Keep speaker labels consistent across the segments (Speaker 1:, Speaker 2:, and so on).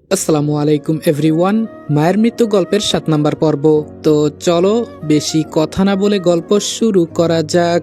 Speaker 1: আসসালামু আলাইকুম এভরিওয়ান। মায়ের মৃত্যু গল্পের 7 নাম্বার পর্ব। তো চলো বেশি কথা না বলে গল্প শুরু করা যাক।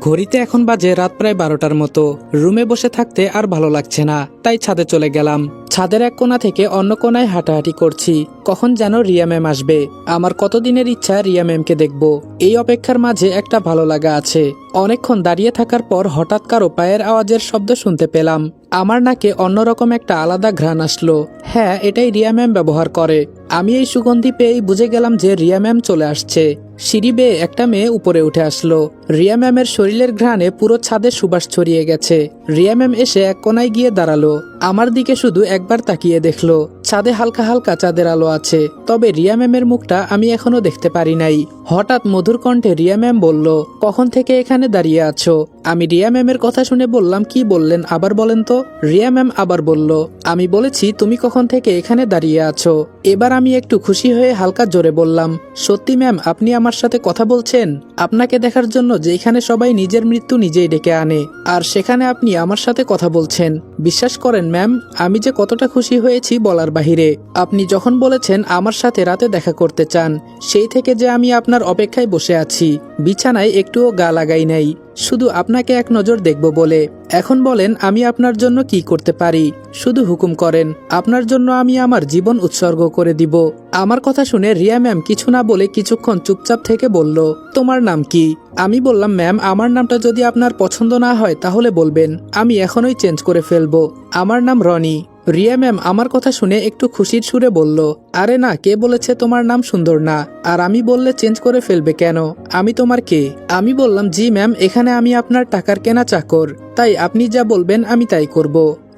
Speaker 1: ঘড়িতে এখন বাজে রাত প্রায় 12টার মতো। রুমে বসে থাকতে আর ভালো লাগছে না, তাই ছাদে চলে গেলাম। ছাদের এক কোণা থেকে অন্য কোণায় হাঁটাহাঁটি করছি, কখন যেন রিয়া ম্যাম আসবে। আমার কতদিনের ইচ্ছা রিয়া ম্যামকে দেখব। এই অপেক্ষার মাঝে একটা ভালো লাগা আছে। অনেকক্ষণ দাঁড়িয়ে থাকার পর হঠাৎ কারো পায়ের আওয়াজের শব্দ শুনতে পেলাম। আমার নাকে অন্যরকম একটা আলাদা ঘ্রাণ আসলো। হ্যাঁ, এটাই রিয়া ম্যাম ব্যবহার করে। আমি এই সুগন্ধি পেয়েই বুঝে গেলাম যে রিয়া ম্যাম চলে আসছে। সিঁড়ি বেয়ে একটা মেয়ে উপরে উঠে আসলো। রিয়া ম্যামের শরীরের ঘ্রাণে পুরো ছাদে সুবাস ছড়িয়ে গেছে। রিয়া ম্যাম এসে এক কোনায় গিয়ে দাঁড়ালো। আমার দিকে শুধু একবার তাকিয়ে দেখলো। ছাদে হালকা হালকা চাঁদের আলো আছে, তবে রিয়া ম্যামের মুখটা আমি এখনো দেখতে পারি নাই। হঠাৎ মধুর কণ্ঠে রিয়া ম্যাম বলল, কখন থেকে এখানে দাঁড়িয়ে আছো? আমি রিয়া ম্যামের কথা শুনে বললাম, কি বললেন আবার বলেন তো। রিয়া ম্যাম আবার বলল, আমি বলেছি তুমি কখন থেকে এখানে দাঁড়িয়ে আছো। এবার আমি একটু খুশি হয়ে হালকা জোরে বললাম, সত্যি ম্যাম আপনি আমার সাথে কথা বলছেন? আপনাকে দেখার জন্য যেখানে সবাই নিজের মৃত্যু নিজেই ডেকে আনে, আর সেখানে আপনি আমার সাথে কথা বলছেন। বিশ্বাস করেন ম্যাম, আমি যে কতটা খুশি হয়েছি বলার বাহিরে। আপনি যখন বলেছেন আমার সাথে রাতে দেখা করতে চান, সেই থেকে যে আমি আপনার অপেক্ষায় বসে আছি। বিছানায় একটুও গা লাগাই নাই, শুধু আপনাকে এক নজর দেখব বলে। এখন বলেন আমি আপনার জন্য কি করতে পারি? শুধু হুকুম করেন, আপনার জন্য আমি আমার জীবন উৎসর্গ করে দিব। আমার কথা শুনে রিয়া ম্যাম কিছু না বলে কিছুক্ষণ চুপচাপ থেকে বলল, তোমার নাম কি? আমি বললাম, ম্যাম আমার নামটা যদি আপনার পছন্দ না হয় তাহলে বলবেন, আমি এখনই চেঞ্জ করে ফেলবো। আমার নাম রনি। রিয়া ম্যাম আমার কথা শুনে একটু খুশির সুরে বলল, আরে না, কে বলেছে তোমার নাম সুন্দর না? আর আমি বললে চেঞ্জ করে ফেলবে কেন? আমি তোমার কে? আমি বললাম, জি ম্যাম, এখানে আমি আপনার টাকার কেনা চাকর, তাই আপনি যা বলবেন আমি তাই করব।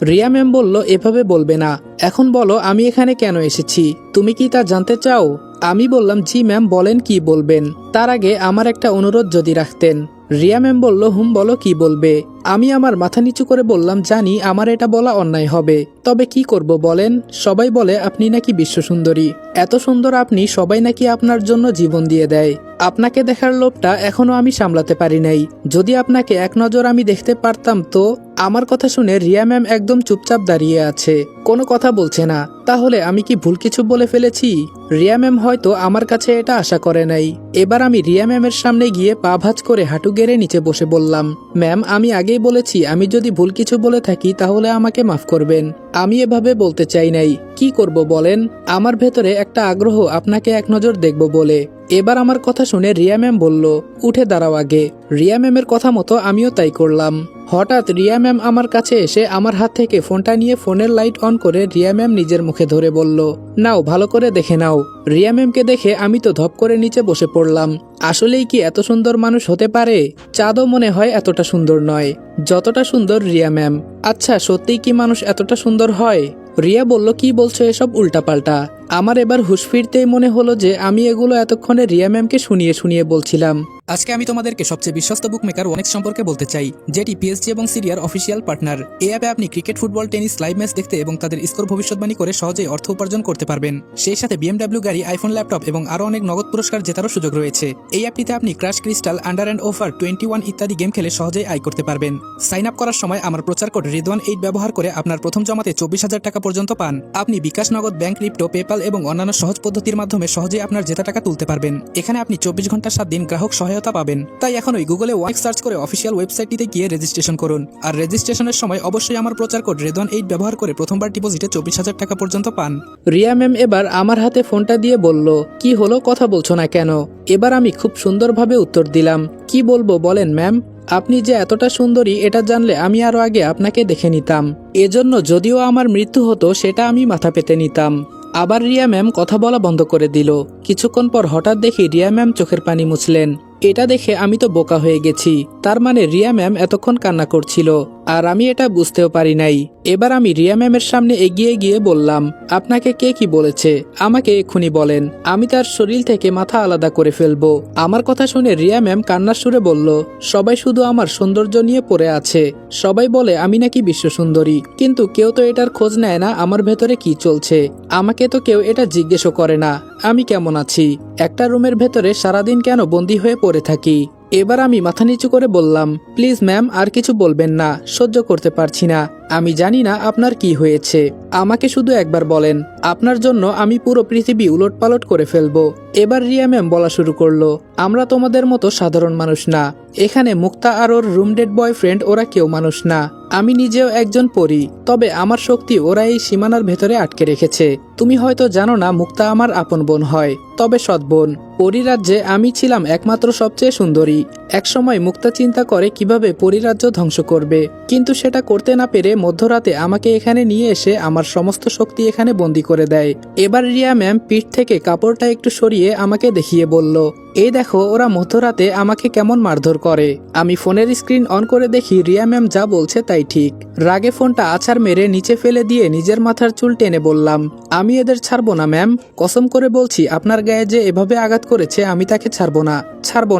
Speaker 1: রিয়া ম্যাম বলল, এভাবে বলবে না। এখন বলো আমি এখানে কেন এসেছি, তুমি কি তা জানতে চাও? আমি বললাম, জি ম্যাম, বলেন কি বলবেন। তার আগে আমার একটা অনুরোধ যদি রাখতেন। রিয়া ম্যাম বলল, হুম বলো, কি বলবে। আমি আমার মাথা নিচু করে বললাম, জানি আমার এটা বলা অন্যায় হবে, তবে কি করব বলেন। সবাই বলে আপনি নাকি বিশ্ব সুন্দরী, এত সুন্দর আপনি, সবাই নাকি আপনার জন্য জীবন দিয়ে দেয়। আপনাকে দেখার লোভটা এখনো আমি সামলাতে পারি নাই। যদি আপনাকে এক নজর আমি দেখতে পারতাম তো। আমার কথা শুনে রিয়া ম্যাম একদম চুপচাপ দাঁড়িয়ে আছে, কোনো কথা বলছে না। তাহলে আমি কি ভুল কিছু বলে ফেলেছি? রিয়া ম্যাম হয়তো আমার কাছে এটা আশা করে নাই। এবার আমি রিয়া ম্যামের সামনে গিয়ে পা ভাঁজ করে হাঁটু গেড়ে নিচে বসে বললাম, ম্যাম আমি আগেই বলেছি, আমি যদি ভুল কিছু বলে থাকি তাহলে আমাকে মাফ করবেন। আমি এভাবে বলতে চাই নাই। কি করব বলেন, আমার ভেতরে একটা আগ্রহ আপনাকে এক নজর দেখব বলে। এবার আমার কথা শুনে রিয়া ম্যাম বলল, উঠে দাঁড়াও আগে। রিয়া ম্যামের কথা মতো আমিও তাই করলাম। হঠাৎ রিয়া ম্যাম আমার কাছে এসে আমার হাত থেকে ফোনটা নিয়ে ফোনের লাইট অন করে রিয়া ম্যাম নিজের মুখে ধরে বলল, নাও ভালো করে দেখে নাও। রিয়া ম্যামকে দেখে আমি তো ধপ করে নিচে বসে পড়লাম। আসলেই কি এত সুন্দর মানুষ হতে পারে? চাঁদও মনে হয় এতটা সুন্দর নয় যতটা সুন্দর রিয়া ম্যাম। আচ্ছা, সত্যিই কি মানুষ এতটা সুন্দর হয়? রিয়া বলল, কি বলছো এসব উল্টাপাল্টা? আমার এবার হুঁশ ফিরতেই মনে হলো যে আমি এগুলো এতক্ষণে রিয়া ম্যামকে শুনিয়ে শুনিয়ে বলছিলাম।
Speaker 2: আজকে আমি তোমাদেরকে সবচেয়ে বিশ্বস্ত বুকমেকার ওয়ানেক্স সম্পর্কে বলতে চাই, যেটি পিএসজি এবং সিরিয়ার অফিসিয়াল পার্টনার। এই অ্যাপে আপনি cricket, football, tennis live match দেখতে এবং তাদের স্কোর ভবিষ্যৎবাণী করে সহজেই অর্থ উপার্জন করতে পারবেন। সেই সাথে বিএমডব্লিউ গাড়ি, আইফোন, ল্যাপটপ এবং আরও অনেক নগদ পুরস্কার জেতারও সুযোগ রয়েছে। এই অ্যাপটিতে আপনি crash, crystal, under and over 21 ইত্যাদি গেম খেলে সহজেই আয় করতে পারবেন। সাইন আপ করার সময় আমার প্রচার কোড রিদওয়ান8 ব্যবহার করে আপনার প্রথম জমাতে 24,000 টাকা পর্যন্ত পান। আপনি বিকাশ, নগদ, ব্যাংক, ক্রিপ্টো, পেপাল এবং অন্যান্য সহজ পদ্ধতির মাধ্যমে সহজেই আপনার জেতা টাকা তুলতে পারবেন। এখানে আপনি 24 ঘন্টা 7 দিন গ্রাহক সহায়তা পাবেন। তাই এখনই গুগলে ওয়ানেক্স সার্চ করে অফিসিয়াল ওয়েবসাইটটিতে গিয়ে রেজিস্ট্রেশন করুন। আর রেজিস্ট্রেশনের সময় অবশ্যই আমার প্রচার কোড রিদওয়ান8 ব্যবহার করে প্রথমবার ডিপোজিটে 24,000 টাকা পর্যন্ত পান।
Speaker 1: রিয়া ম্যাম এবার আমার হাতে ফোনটা দিয়ে বলল, কি হলো, কথা বলছো না কেন? এবার আমি খুব সুন্দরভাবে উত্তর দিলাম, কি বলবো বলেন ম্যাম। আপনি যে এতটা সুন্দরী এটা জানলে আমি আরো আগে আপনাকে দেখে নিতাম। এজন্য যদিও আমার মৃত্যু হতো সেটা আমি মাথা পেতে নিতাম। আবার রিয়া ম্যাম কথা বলা বন্ধ করে দিল। কিছুক্ষণ পর হঠাৎ দেখি রিয়া ম্যাম চোখের পানি মুছলেন। এটা দেখে আমি তো বোকা হয়ে গেছি। তার মানে রিয়া ম্যাম এতক্ষণ কান্না করছিল, আর আমি এটা বুঝতেও পারি নাই। এবার আমি রিয়া ম্যামের সামনে এগিয়ে গিয়ে বললাম, আপনাকে কে কি বলেছে আমাকে এক্ষুনি বলেন, আমি তার শরীর থেকে মাথা আলাদা করে ফেলবো। আমার কথা শুনে রিয়া ম্যাম কান্নার সুরে বলল, সবাই শুধু আমার সৌন্দর্য নিয়ে পড়ে আছে। সবাই বলে আমি নাকি বিশ্ব সুন্দরী, কিন্তু কেউ তো এটার খোঁজ নেয় না আমার ভেতরে কি চলছে। আমাকে তো কেউ এটা জিজ্ঞেসও করে না আমি কেমন আছি। একটা রুমের ভেতরে সারাদিন কেন বন্দী হয়ে পড়ে থাকি। এবার আমি মাথা নিচু করে বললাম, প্লিজ ম্যাম আর কিছু বলবেন না, সহ্য করতে পারছি না। আমি জানি না আপনার কি হয়েছে, আমাকে শুধু একবার বলেন, আপনার জন্য আমি পুরো পৃথিবী উলটপালট করে ফেলবো। এবার রিয়া ম্যাম বলা শুরু করলো, আমরা তোমাদের মতো সাধারণ মানুষ না। এখানে মুক্তা আর ওর রুমডেট বয়ফ্রেন্ড ওরা কেউ মানুষ না। আমি নিজেও একজন পরী, তবে আমার শক্তি ওরা এই সীমানার ভেতরে আটকে রেখেছে। তুমি হয়তো জানো না মুক্তা আমার আপন বোন হয়, তবে সৎ বোন। পরিরাজ্যে আমি ছিলাম একমাত্র সবচেয়ে সুন্দরী। একসময় মুক্তা চিন্তা করে কিভাবে পরিরাজ্য ধ্বংস করবে, কিন্তু সেটা করতে না পেরে মধ্যরাতে আমাকে এখানে নিয়ে এসে আমার সমস্ত শক্তি এখানে বন্দি করে দেয়। এবার রিয়া ম্যাম পিঠ থেকে কাপড়টা একটু সরিয়ে আমাকে দেখিয়ে বলল, এই দেখো ওরা মধ্যরাতে আমাকে কেমন মারধর করে। আমি ফোনের স্ক্রিন অন করে দেখি রিয়া ম্যাম যা বলছে তাই ঠিক। রাগে ফোনটা আছাড় মেরে নিচে ফেলে দিয়ে নিজের মাথার চুল টেনে বললাম, আমি এদের ছাড়বো না ম্যাম, কসম করে বলছি আপনার গায়ে যে এভাবে আঘাত করেছে আমি তাকে ছাড়বো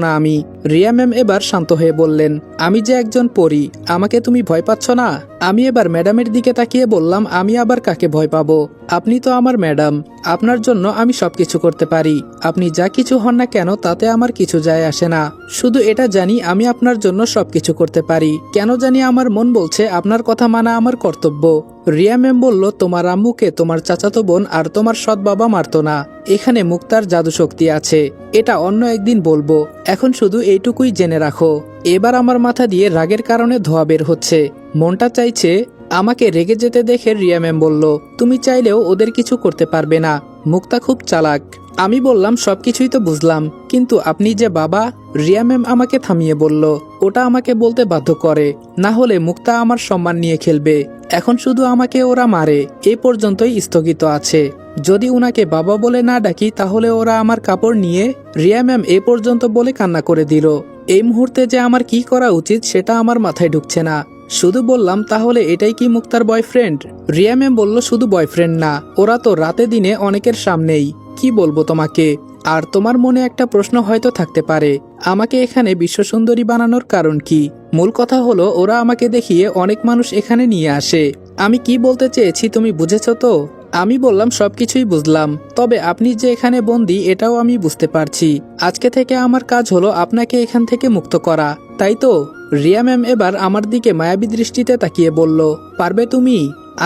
Speaker 1: না আমি। রিয়া ম্যাম এবার শান্ত হয়ে বললেন, আমি যে একজন পরী, আমাকে তুমি ভয় পাচ্ছ না? আমি এবার ম্যাডামের দিকে তাকিয়ে বললাম, আমি আবার কাকে ভয় পাবো? আপনি তো আমার ম্যাডাম, আপনার জন্য আমি সবকিছু করতে পারি। আপনি যা কিছু হন না কেন তাতে আমার কিছু যায় আসে না। শুধু এটা জানি আমি আপনার জন্য সবকিছু করতে পারি। কেন জানি আমার মন বলছে আপনার কথা মানা আমার কর্তব্য। রিয়া ম্যাম বলল, তোমার আম্মুকে তোমার চাচাতো বোন আর তোমার সৎ বাবা মারতো না। এখানে মুক্তার জাদু শক্তি আছে, এটা অন্য একদিন বলবো, এখন শুধু এইটুকুই জেনে রাখো। এবার আমার মাথা দিয়ে রাগের কারণে ধোয়া বের হচ্ছে, মনটা চাইছে আমাকে রেগে যেতে দেখে রিয়া ম্যাম বলল, তুমি চাইলেও ওদের কিছু করতে পারবে না, মুক্তা খুব চালাক। আমি বললাম, সবকিছুই তো বুঝলাম, কিন্তু আপনি যে বাবা। রিয়া ম্যাম আমাকে থামিয়ে বলল, ওটা আমাকে বলতে বাধ্য করে, না হলে মুক্তা আমার সম্মান নিয়ে খেলবে। এখন শুধু আমাকে ওরা মারে, এই পর্যন্তই স্থগিত আছে। যদি উনাকে বাবা বলে না ডাকি তাহলে ওরা আমার কাপড় নিয়ে। রিয়া ম্যাম এ পর্যন্ত বলে কান্না করে দিল। এই মুহূর্তে যে আমার কি করা উচিত সেটা আমার মাথায় ঢুকছে না। শুধু বললাম, তাহলে এটাই কি মুক্তার বয়ফ্রেন্ড? রিয়া ম্যাম বলল, শুধু বয়ফ্রেন্ড না, ওরা তো রাতে দিনে অনেকের সামনেই। কি বলবো তোমাকে? আর তোমার মনে একটা প্রশ্ন হয়তো থাকতে পারে, আমাকে এখানে বিশ্বসুন্দরী বানানোর কারণ কি? মূল কথা হলো ওরা আমাকে দেখিয়ে অনেক মানুষ এখানে নিয়ে আসে। আমি কি বলতে চেয়েছি তুমি বুঝেছো তো? আমি বললাম, সবকিছুই বুঝলাম, তবে আপনি যে এখানে বন্দী এটাও আমি বুঝতে পারছি। আজকে থেকে আমার কাজ হলো আপনাকে এখান থেকে মুক্ত করা, তাই তো? রিয়া ম্যাম এবার আমার দিকে মায়াবী দৃষ্টিতে তাকিয়ে বলল, পারবে তুমি?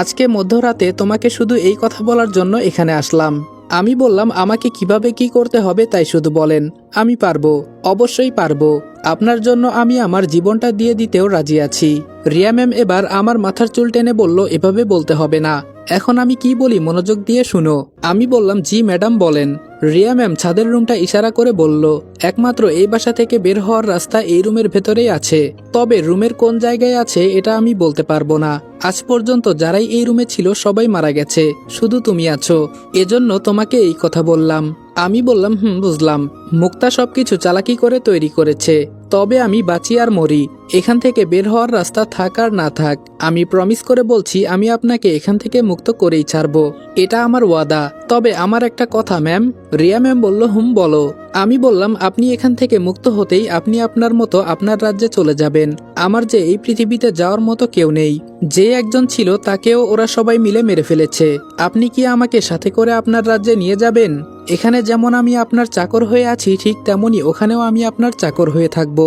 Speaker 1: আজকে মধ্যরাতে তোমাকে শুধু এই কথা বলার জন্য এখানে আসলাম। আমি বললাম, আমাকে কিভাবে কি করতে হবে তাই শুধু বলেন, আমি পারবো, অবশ্যই পারবো। আপনার জন্য আমি আমার জীবনটা দিয়ে দিতেও রাজি আছি। রিয়া ম্যাম এবার আমার মাথার চুল টেনে বলল, এভাবে বলতে হবে না, এখন আমি কি বলি মনোযোগ দিয়ে শুনো। আমি বললাম, জি ম্যাডাম বলেন। রিয়া ম্যাম ছাদের রুমটা ইশারা করে বলল, একমাত্র এই বাসা থেকে বের হওয়ার রাস্তা এই রুমের ভেতরেই আছে, তবে রুমের কোন জায়গায় আছে এটা আমি বলতে পারবো না। আজ পর্যন্ত যারাই এই রুমে ছিল সবাই মারা গেছে, শুধু তুমি আছো, এজন্য তোমাকে এই কথা বললাম। আমি বললাম, বুঝলাম, মুক্তা সবকিছু চালাকি করে তৈরি করেছে, তবে আমি বাঁচি আর মরি, এখান থেকে বের হওয়ার রাস্তা থাক আর না থাক, আমি প্রমিস করে বলছি আমি আপনাকে এখান থেকে মুক্ত করেই ছাড়বো, এটা আমার ওয়াদা। তবে আমার একটা কথা ম্যাম। রিয়া ম্যাম বলল, বলো। আমি বললাম, আপনি এখান থেকে মুক্ত হতেই আপনি আপনার মতো আপনার রাজ্যে চলে যাবেন। আমার যে এই পৃথিবীতে যাওয়ার মতো কেউ নেই, যে একজন ছিল তাকেও ওরা সবাই মিলে মেরে ফেলেছে। আপনি কি আমাকে সাথে করে আপনার রাজ্যে নিয়ে যাবেন? এখানে যেমন আমি আপনার চাকর হয়ে আছি ঠিক তেমনি ওখানেও আমি আপনার চাকর হয়ে থাকব,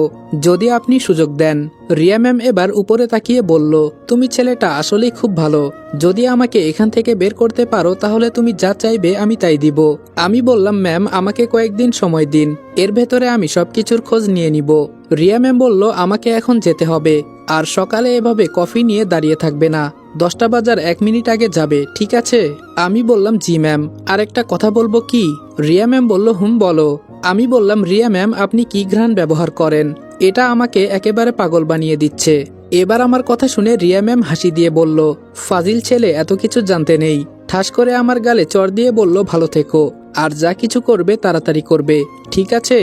Speaker 1: যদি আপনি সুযোগ দেন। রিয়া ম্যাম এবার উপরে তাকিয়ে বলল, তুমি ছেলেটা আসলেই খুব ভালো, যদি আমাকে এখান থেকে বের করতে পারো তাহলে তুমি যা চাইবে আমি তাই দিব। আমি বললাম, ম্যাম আমাকে কয়েকদিন সময় দিন, এর ভেতরে আমি সবকিছুর খোঁজ নিয়ে নিব। রিয়া ম্যাম বলল, আমাকে এখন যেতে হবে, আর সকালে এভাবে কফি নিয়ে দাঁড়িয়ে থাকবে না, 10টা বাজার 1 মিনিট আগে যাবে, ঠিক আছে? আমি বললাম, জি ম্যাম। আর একটা কথা বলবো কি? রিয়া ম্যাম বলল, বলো। আমি বললাম, রিয়া ম্যাম আপনি কি ঘ্রাণ ব্যবহার করেন, এটা আমাকে একেবারে পাগল বানিয়ে দিচ্ছে। এবার আমার কথা শুনে রিয়া ম্যাম হাসি দিয়ে বলল, ফাজিল ছেলে, এত কিছু জানতে নেই। ঠাস করে আমার গালে চড় দিয়ে বলল, ভালো থেকো, আর যা কিছু করবে তাড়াতাড়ি করবে, ঠিক আছে?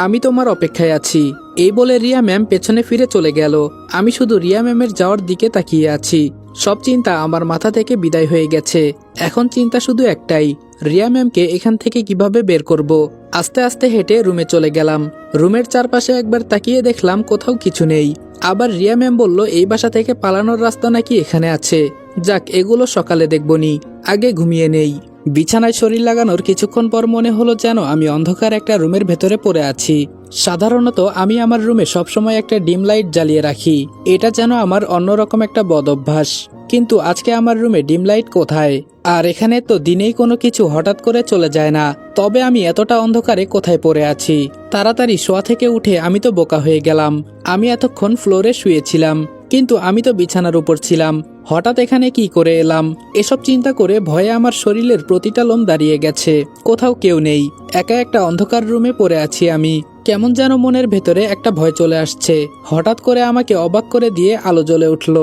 Speaker 1: আমি তোমার অপেক্ষায় আছি। এই বলে রিয়া ম্যাম পেছনে ফিরে চলে গেল। আমি শুধু রিয়া ম্যামের যাওয়ার দিকে তাকিয়ে আছি। সব চিন্তা আমার মাথা থেকে বিদায় হয়ে গেছে। এখন চিন্তা শুধু একটাই, রিয়া ম্যামকে এখান থেকে কিভাবে বের করব। আস্তে আস্তে হেঁটে রুমে চলে গেলাম। রুমের চারপাশে একবার তাকিয়ে দেখলাম কোথাও কিছু নেই। আবার রিয়া ম্যাম বলল, এই বাসা থেকে পালানোর রাস্তা নাকি এখানে আছে। যাক, এগুলো সকালে দেখবনি, আগে ঘুমিয়ে নেই। বিছানায় শরীর লাগানোর কিছুক্ষণ পর মনে হলো যেন আমি অন্ধকার একটা রুমের ভেতরে পড়ে আছি। সাধারণত আমি আমার রুমে সবসময় একটা ডিম লাইট জ্বালিয়ে রাখি, এটা যেন আমার অন্যরকম একটা বদ অভ্যাস। কিন্তু আজকে আমার রুমে ডিম লাইট কোথায়? আর এখানে তো দিনেই কোনো কিছু হঠাৎ করে চলে যায় না। তবে আমি এতটা অন্ধকারে কোথায় পড়ে আছি? তাড়াতাড়ি শোয়া থেকে উঠে আমি তো বোকা হয়ে গেলাম। আমি এতক্ষণ ফ্লোরে শুয়েছিলাম, কিন্তু আমি তো বিছানার উপর ছিলাম। হঠাৎ এখানে কি করে এলাম? এসব চিন্তা করে ভয়ে আমার শরীরের প্রতিটা লোম দাঁড়িয়ে গেছে। কোথাও কেউ নেই, একা একটা অন্ধকার রুমে পড়ে আছি আমি। কেমন যেন মনের ভেতরে একটা ভয় চলে আসছে। হঠাৎ করে আমাকে অবাক করে দিয়ে আলো জ্বলে উঠল।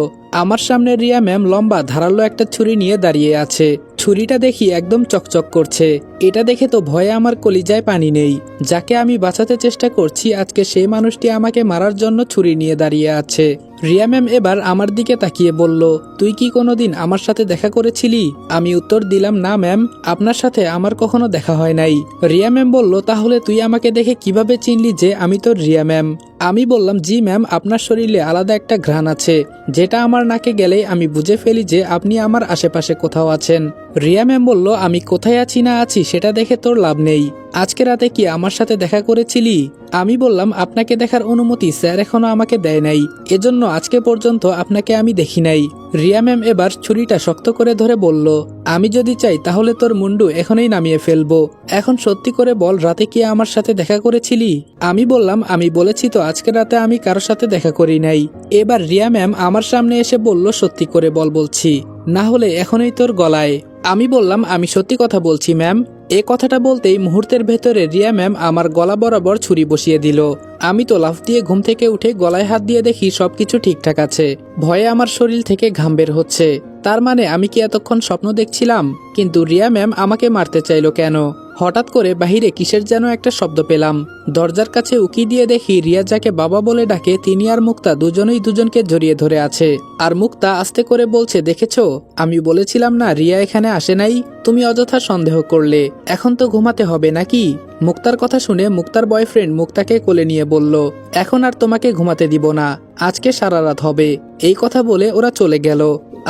Speaker 1: আমার সামনে রিয়া ম্যাম লম্বা ধারালো একটা ছুরি নিয়ে দাঁড়িয়ে আছে। ছুরিটা দেখি একদম চকচক করছে। এটা দেখে তো ভয়ে আমার কলিজায় পানি নেই। যাকে আমি বাঁচাতে চেষ্টা করছি, আজকে সেই মানুষটি আমাকে মারার জন্য ছুরি নিয়ে দাঁড়িয়ে আছে। রিয়া ম্যাম এবার আমার দিকে তাকিয়ে বলল, তুই কি কোনোদিন আমার সাথে দেখা করেছিলি? আমি উত্তর দিলাম, না ম্যাম, আপনার সাথে আমার কখনো দেখা হয় নাই। রিয়া ম্যাম বলল, তাহলে তুই আমাকে দেখে কিভাবে চিনলি যে আমি তোর রিয়া ম্যাম? আমি বললাম, জি ম্যাম, আপনার শরীরে আলাদা একটা ঘ্রাণ আছে, যেটা আমার নাকে গেলেই আমি বুঝে ফেলি যে আপনি আমার আশেপাশে কোথাও আছেন। রিয়া ম্যাম বলল, আমি কোথায় আছি না আছি সেটা দেখে তোর লাভ নেই। আজকে রাতে কি আমার সাথে দেখা করেছিলি? আমি বললাম, আপনাকে দেখার অনুমতি স্যার এখনো আমাকে দেয় নাই, এজন্য আজকে পর্যন্ত আপনাকে আমি দেখি নাই। রিয়া ম্যাম এবার ছুরিটা শক্ত করে ধরে বলল, আমি যদি চাই তাহলে তোর মুন্ডু এখনই নামিয়ে ফেলবো। এখন সত্যি করে বল, রাতে কি আমার সাথে দেখা করেছিলি? আমি বললাম, আমি বলেছি তো আজকে রাতে আমি কারোর সাথে দেখা করি নাই। এবার রিয়া ম্যাম আমার সামনে এসে বলল, সত্যি করে বল বলছি, না হলে এখনই তোর গলায়। আমি বললাম, আমি সত্যি কথা বলছি ম্যাম। এ কথাটা বলতেই মুহূর্তের ভেতরে রিয়া ম্যাম আমার গলা বরাবর ছুরি বসিয়ে দিল। আমি তো লাফ দিয়ে ঘুম থেকে উঠে গলায় হাত দিয়ে দেখি সবকিছু ঠিকঠাক আছে। ভয়ে আমার শরীর থেকে ঘাম বের হচ্ছে। তার মানে আমি কি এতক্ষণ স্বপ্ন দেখছিলাম? কিন্তু রিয়া ম্যাম আমাকে মারতে চাইলো কেন? হঠাৎ করে বাহিরে কিসের যেন একটা শব্দ পেলাম। দরজার কাছে উকি দিয়ে দেখি রিয়া যাকে বাবা বলে ডাকে তিনি আর মুক্তা দুজনেই দুজনকে জড়িয়ে ধরে আছে। আর মুক্তা আস্তে করে বলছে, দেখেছো, আমি বলেছিলাম না রিয়া এখানে আসে নাই? তুমি অযথা সন্দেহ করলে। এখন তো ঘুমাতে হবে নাকি? মুক্তার কথা শুনে মুক্তার বয়ফ্রেন্ড মুক্তাকে কোলে নিয়ে বলল, এখন আর তোমাকে ঘুমাতে দিব না, আজকে সারা রাত হবে। এই কথা বলে ওরা চলে গেল।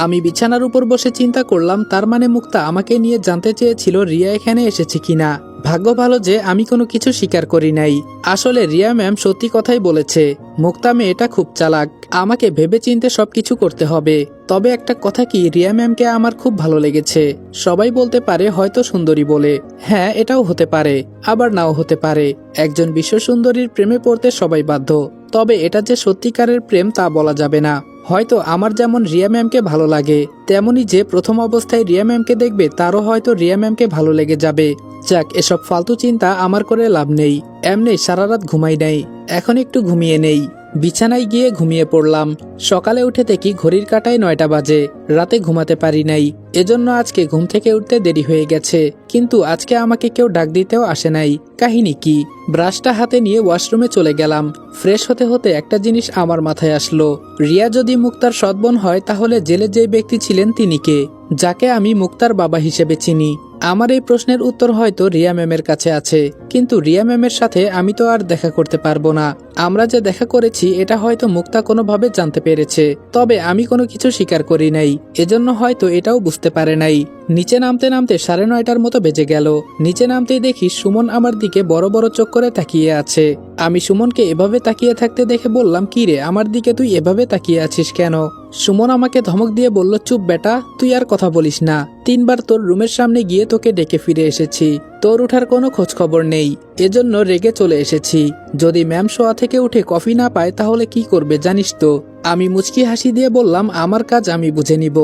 Speaker 1: আমি বিছানার উপর বসে চিন্তা করলাম, তার মানে মুক্তা আমাকে নিয়ে জানতে চেয়েছিল রিয়া এখানে এসেছে কিনা। ভাগ্য ভালো যে আমি কোনো কিছু স্বীকার করি নাই। আসলে রিয়া ম্যাম সত্যি কথাই বলেছে, মুক্তা মেয়েটা খুব চালাক। আমাকে ভেবে চিন্তে সবকিছু করতে হবে। তবে একটা কথা কি, রিয়া ম্যামকে আমার খুব ভালো লেগেছে। সবাই বলতে পারে হয়তো সুন্দরী বলে, হ্যাঁ এটাও হতে পারে, আবার নাও হতে পারে। একজন বিশ্ব সুন্দরীর প্রেমে পড়তে সবাই বাধ্য, তবে এটা যে সত্যিকারের প্রেম তা বলা যাবে না। হয়তো আমার যেমন রিয়া ম্যামকে ভালো লাগে, তেমনি যে প্রথম অবস্থায় রিয়া ম্যামকে দেখবে তারও হয়তো রিয়া ম্যামকে ভালো লেগে যাবে। যাক, এসব ফালতু চিন্তা আমার করে লাভ নেই। এমনি সারা রাত ঘুমাই নাই, এখন একটু ঘুমিয়ে নেই। বিছানায় গিয়ে ঘুমিয়ে পড়লাম। সকালে উঠে দেখি ঘড়ির কাঁটায় 9টা বাজে। রাতে ঘুমাতে পারি নাই, এজন্য আজকে ঘুম থেকে উঠতে দেরি হয়ে গেছে। কিন্তু আজকে আমাকে কেউ ডাক দিতেও আসে নাই। কাহিনী কি? ব্রাশটা হাতে নিয়ে ওয়াশরুমে চলে গেলাম। ফ্রেশ হতে হতে একটা জিনিস আমার মাথায় আসলো, রিয়া যদি মুক্তার সৎবোন হয় তাহলে জেলে যে ব্যক্তি ছিলেন তিনি কে, যাকে আমি মুক্তার বাবা হিসেবে চিনি? আমার এই প্রশ্নের উত্তর হয়তো রিয়া ম্যামের কাছে আছে, কিন্তু রিয়া ম্যামের সাথে আমি তো আর দেখা করতে পারবো না। আমরা যে দেখা করেছি এটা হয়তো মুক্তা কোনোভাবে জানতে পেরেছে, তবে আমি কোনো কিছু স্বীকার করি নাই, এজন্য হয়তো এটাও বুঝতে পারে নাই। নিচে নামতে নামতে 9:30টার মতো বেজে গেল। নিচে নামতেই দেখি সুমন আমার দিকে বড় বড় চোখ করে তাকিয়ে আছে। আমি সুমনকে এভাবে তাকিয়ে থাকতে দেখে বললাম, কি রে, আমার দিকে তুই এভাবে তাকিয়ে আছিস কেন? সুমন আমাকে ধমক দিয়ে বলল, চুপ বেটা, তুই আর কথা বলিস না। 3বার তোর রুমের সামনে গিয়ে তোকে ডেকে ফিরে এসেছি, তোর উঠার কোনো খোঁজ খবর নেই, এজন্য রেগে চলে এসেছি। যদি ম্যাম শোয়া থেকে উঠে কফি না পায় তাহলে কি করবে জানিস তো? আমি মুচকি হাসি দিয়ে বললাম, আমার কাজ আমি বুঝে নিব,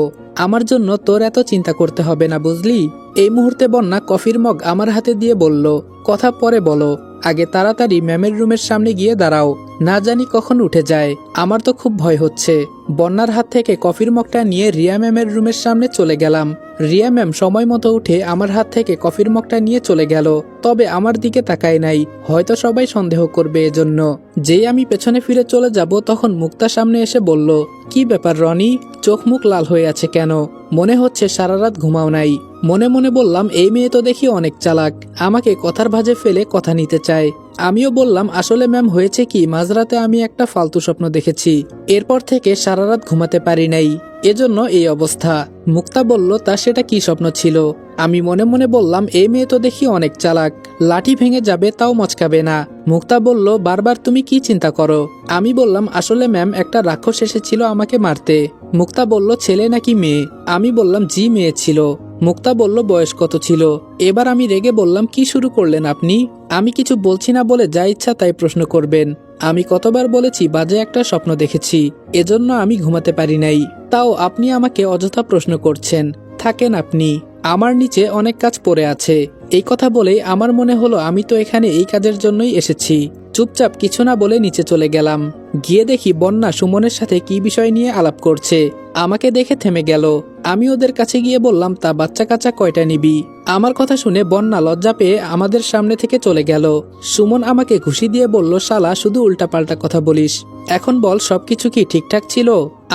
Speaker 1: আমার জন্য তোর এত চিন্তা করতে হবে না, বুঝলি? এই মুহূর্তে বন্যা কফির মগ আমার হাতে দিয়ে বলল, কথা পরে বলো, আগে তাড়াতাড়ি ম্যামের রুমের সামনে গিয়ে দাঁড়াও, না জানি কখন উঠে যায়, আমার তো খুব ভয় হচ্ছে। বন্যার হাত থেকে কফির মগটা নিয়ে রিয়া ম্যামের রুমের সামনে চলে গেলাম। রিয়া ম্যাম সময় মতো উঠে আমার হাত থেকে কফির মগটা নিয়ে চলে গেল, তবে আমার দিকে তাকায় নাই, হয়তো সবাই সন্দেহ করবে এজন্য। যেই আমি পেছনে ফিরে চলে যাব তখন মুক্তা সামনে এসে বলল, কি ব্যাপার রনি, চোখ মুখ লাল হয়ে আছে কেন? মনে হচ্ছে সারা রাত ঘুমাও নাই। মনে মনে বললাম, এই মেয়ে তো দেখি অনেক চালাক, আমাকে কথার ভাঁজে ফেলে কথা নিতে চায়। আমিও বললাম, আসলে ম্যাম হয়েছে কি, মাঝরাতে আমি একটা ফালতু স্বপ্ন দেখেছি। এরপর থেকে সারা রাত ঘুমাতে পারি নাই, এজন্য এই অবস্থা। মুক্তা বলল, তা সেটা কি স্বপ্ন ছিল? আমি মনে মনে বললাম, এই মেয়ে তো দেখি অনেক চালাক, লাঠি ভেঙে যাবে তাও মচকাবে না। মুক্তা বলল, বারবার তুমি কি চিন্তা করো? আমি বললাম, আসলে ম্যাম একটা রাক্ষস এসেছিল আমাকে মারতে। মুক্তা বলল, ছেলে নাকি মেয়ে? আমি বললাম, জি মেয়ে ছিল। মুক্তা বলল, বয়স কত ছিল? এবার আমি রেগে বললাম, কি শুরু করলেন আপনি? আমি কিছু বলছি না বলে যা ইচ্ছা তাই প্রশ্ন করবেন। আমি কতবার বলেছি বাজে একটা স্বপ্ন দেখেছি, এজন্য আমি ঘুমাতে পারি নাই। তাও আপনি আমাকে অযথা প্রশ্ন করছেন। থাকেন আপনি, আমার নিচে অনেক কাজ পড়ে আছে। এই কথা বলেই আমার মনে হলো আমি তো এখানে এই কাজের জন্যই এসেছি। চুপচাপ কিছু না বলে নিচে চলে গেলাম। গিয়ে দেখি বন্যা সুমনের সাথে কি বিষয় নিয়ে আলাপ করছে। আমাকে দেখে থেমে গেল। আমি ওদের কাছে গিয়ে বললাম, তা বাচ্চা কাচ্চা কয়টা নিবি? আমার কথা শুনে বন্যা লজ্জা পেয়ে আমাদের সামনে থেকে চলে গেল। সুমন আমাকে ঘুষি দিয়ে বলল, শালা শুধু উল্টাপাল্টা কথা বলিস, এখন বল সবকিছু কি ঠিকঠাক ছিল?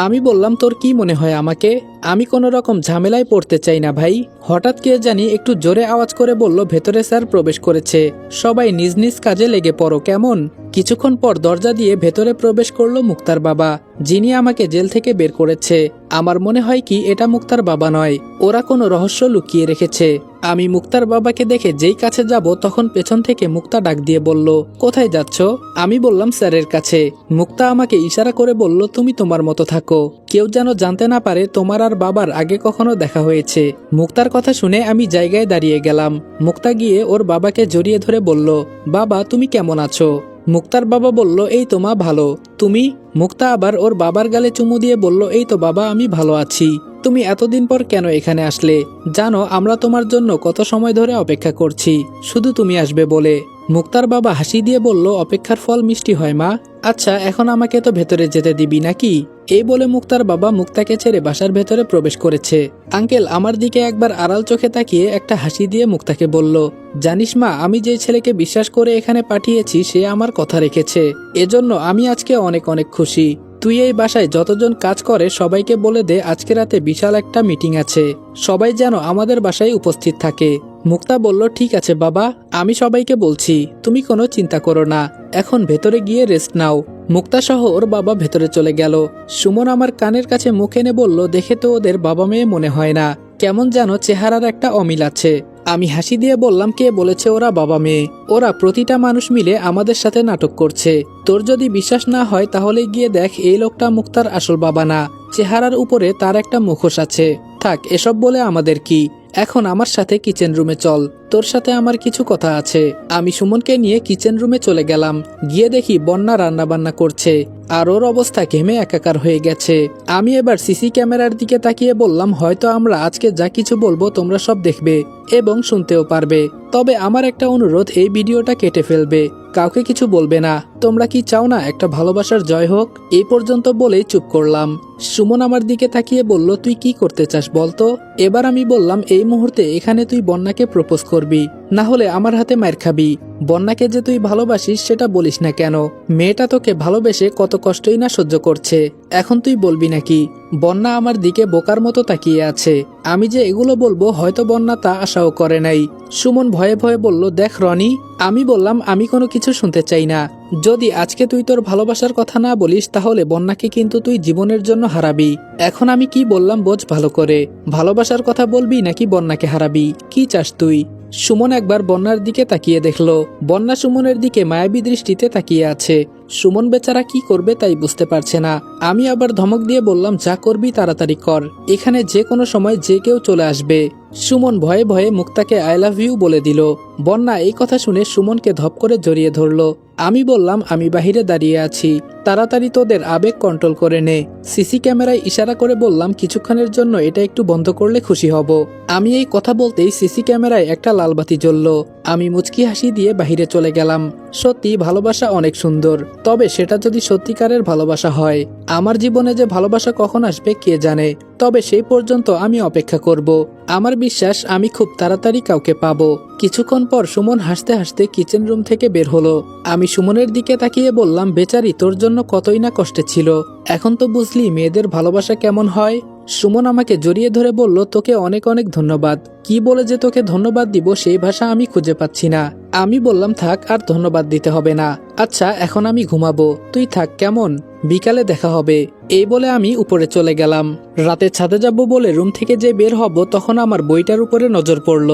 Speaker 1: আমি বললাম, তোর কি মনে হয় আমাকে? আমি কোনো রকম ঝামেলায় পড়তে চাই না ভাই। হঠাৎ কে জানি একটু জোরে আওয়াজ করে বলল, ভেতরে স্যার প্রবেশ করেছে, সবাই নিজ নিজ কাজে লেগে পড়ো কেমন? কিছুক্ষণ পর দরজা দিয়ে ভেতরে প্রবেশ করলো মুক্তার বাবা, যিনি আমাকে জেল থেকে বের করেছে। আমার মনে হয় কি এটা মুক্তার বাবা নয়, ওরা কোনো রহস্য লুকিয়ে রেখেছে। আমি মুক্তার বাবাকে দেখে যেই কাছে যাব তখন পেছন থেকে মুক্তা ডাক দিয়ে বলল, কোথায় যাচ্ছ? আমি বললাম, স্যারের কাছে। মুক্তা আমাকে ইশারা করে বলল, তুমি তোমার মতো থাকো, কেউ যেন জানতে না পারে তোমার আর বাবার আগে কখনো দেখা হয়েছে। মুক্তার কথা শুনে আমি জায়গায় দাঁড়িয়ে গেলাম। মুক্তা গিয়ে ওর বাবাকে জড়িয়ে ধরে বলল, বাবা তুমি কেমন আছো? মুক্তার বাবা বলল, এই তো মা ভালো, তুমি? মুক্তা আবার ওর বাবার গালে চুমু দিয়ে বলল, এই তো বাবা আমি ভালো আছি। তুমি এতদিন পর কেন এখানে আসলে? জানো আমরা তোমার জন্য কত সময় ধরে অপেক্ষা করছি, শুধু তুমি আসবে বলে। মুক্তার বাবা হাসি দিয়ে বলল, অপেক্ষার ফল মিষ্টি হয় মা। আচ্ছা এখন আমাকে তো ভেতরে যেতে দিবি নাকি? এই বলে মুক্তার বাবা মুক্তাকে ছেড়ে বাসার ভেতরে প্রবেশ করেছে। আঙ্কেল আমার দিকে একবার আড়াল চোখে তাকিয়ে একটা হাসি দিয়ে মুক্তাকে বলল, জানিস মা, আমি যে ছেলেকে বিশ্বাস করে এখানে পাঠিয়েছি সে আমার কথা রেখেছে, এজন্য আমি আজকে অনেক অনেক খুশি। তুই এই বাসায় যতজন কাজ করে সবাইকে বলে দে আজকে রাতে বিশাল একটা মিটিং আছে, সবাই যেন আমাদের বাসায় উপস্থিত থাকে। মুক্তা বলল, ঠিক আছে বাবা, আমি সবাইকে বলছি, তুমি কোনো চিন্তা করো না, এখন ভেতরে গিয়ে রেস্ট নাও। মুক্তা সহ ওর বাবা ভেতরে চলে গেল। সুমন আমার কানের কাছে মুখ এনে বলল, দেখে তো ওদের বাবা মেয়ে মনে হয় না, কেমন যেন চেহারার একটা অমিল আছে। আমি হাসি দিয়ে বললাম, কে বলেছে ওরা বাবা মেয়ে? ওরা প্রতিটা মানুষ মিলে আমাদের সাথে নাটক করছে। তোর যদি বিশ্বাস না হয় তাহলে গিয়ে দেখ, এই লোকটা মুক্তার আসল বাবা না, চেহারার উপরে তার একটা মুখোশ আছে। থাক এসব বলে আমাদের কি, এখন আমার সাথে কিচেন রুমে চল, তোর সাথে আমার কিছু কথা আছে। আমি সুমনকে নিয়ে কিচেন রুমে চলে গেলাম। গিয়ে দেখি বন্যা রান্না বান্না করছে, আর ওর অবস্থা ঘেমে একাকার হয়ে গেছে। আমি এবার সিসি ক্যামেরার দিকে তাকিয়ে বললাম, হয়তো আমরা আজকে যা কিছু বলবো তোমরা সব দেখবে এবং শুনতেও পারবে, তবে আমার একটা অনুরোধ, এই ভিডিওটা কেটে ফেলবে, কাউকে কিছু বলবে না। তোমরা কি চাও না একটা ভালোবাসার জয় হোক? এই পর্যন্ত বলেই চুপ করলাম। সুমন আমার দিকে তাকিয়ে বলল, তুই কি করতে চাস বলতো? এবার আমি বললাম, এই মুহূর্তে এখানে তুই বন্যাকে প্রপোজ করবি, না হলে আমার হাতে মার খাবি। বন্যাকে যে তুই ভালোবাসিস সেটা বলিস না কেন? মেয়েটা তোকে ভালোবেসে কত কষ্টই না সহ্য করছে, এখন তুই বলবি নাকি? বন্যা আমার দিকে বোকার মতো তাকিয়ে আছে। আমি যে এগুলো বলবো হয়তো বন্যা তা আশাও করে নাই। সুমন ভয়ে ভয়ে বলল, দেখ রনি। আমি বললাম, আমি কোনো কিছু শুনতে চাই না, যদি আজকে তুই তোর ভালোবাসার কথা না বলিস তাহলে বন্যাকে কিন্তু তুই জীবনের জন্য হারাবি। এখন আমি কি বললাম বোঝ ভালো করে, ভালোবাসার কথা বলবি নাকি বন্যাকে হারাবি, কি চাস তুই? সুমন একবার বন্যার দিকে তাকিয়ে দেখলো, বন্যা সুমনের দিকে মায়াবী দৃষ্টিতে তাকিয়ে আছে। সুমন বেচারা কি করবে তাই বুঝতে পারছে না। আমি আবার ধমক দিয়ে বললাম, যা করবি তাড়াতাড়ি কর, এখানে যে কোনো সময় যে কেউ চলে আসবে। সুমন ভয়ে ভয়ে মুক্তাকে আই লাভ ইউ বলে দিল। বন্যা এই কথা শুনে সুমনকে ধপ করে জড়িয়ে ধরলো। আমি বললাম, আমি বাহিরে দাঁড়িয়ে আছি, তাড়াতাড়ি তোদের আবেগ কন্ট্রোল করে নে। সিসি ক্যামেরায় ইশারা করে বললাম, কিছুক্ষণের জন্য এটা একটু বন্ধ করলে খুশি হব। আমি এই কথা বলতেই সিসি ক্যামেরায় একটা লাল বাতি জ্বলল। আমি মুচকি হাসি দিয়ে বাহিরে চলে গেলাম। সত্যি ভালোবাসা অনেক সুন্দর, তবে সেটা যদি সত্যিকারের ভালোবাসা হয়। আমার জীবনে যে ভালোবাসা কখন আসবে কে জানে, তবে সেই পর্যন্ত আমি অপেক্ষা করব। আমার বিশ্বাস আমি খুব তাড়াতাড়ি কাউকে পাবো। কিছুক্ষণ পর সুমন হাসতে হাসতে কিচেন রুম থেকে বের হলো। আমি সুমনের দিকে তাকিয়ে বললাম, বেচারি তোর জন্য কতই না কষ্টে ছিল, এখন তো বুঝলি মেয়েদের ভালোবাসা কেমন হয়। সুমন আমাকে জড়িয়ে ধরে বলল, তোকে অনেক অনেক ধন্যবাদ। কি বলে যে তোকে ধন্যবাদ দিব সেই ভাষা আমি খুঁজে পাচ্ছি না। আমি বললাম, থাক, আর ধন্যবাদ দিতে হবে না। আচ্ছা, এখন আমি ঘুমাবো, তুই থাক কেমন, বিকালে দেখা হবে। এই বলে আমি উপরে চলে গেলাম। রাতে ছাদে যাব বলে রুম থেকে যে বের হব তখন আমার বইটার উপরে নজর পড়ল।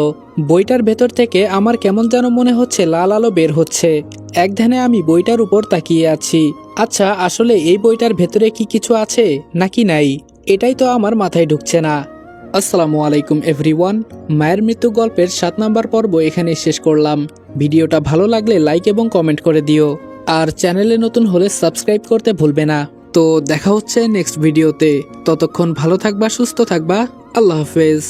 Speaker 1: বইটার ভেতর থেকে আমার কেমন যেন মনে হচ্ছে লাল আলো বের হচ্ছে। এক ধ্যানে আমি বইটার উপর তাকিয়ে আছি। আচ্ছা, আসলে এই বইটার ভেতরে কি কিছু আছে নাকি নাই, এটাই তো আমার মাথায় ঢুকছে না। আসসালামু আলাইকুম এভরিওয়ান, মায়ের মৃত্যু গল্পের 7 নাম্বার পর্ব এখানে শেষ করলাম। ভিডিওটা ভালো লাগলে লাইক এবং কমেন্ট করে দিও, আর চ্যানেলে নতুন হলে সাবস্ক্রাইব করতে ভুলবে না। তো দেখা হচ্ছে নেক্সট ভিডিওতে। ততক্ষণ ভালো থাকবা, সুস্থ থাকবা। আল্লাহ হাফেজ।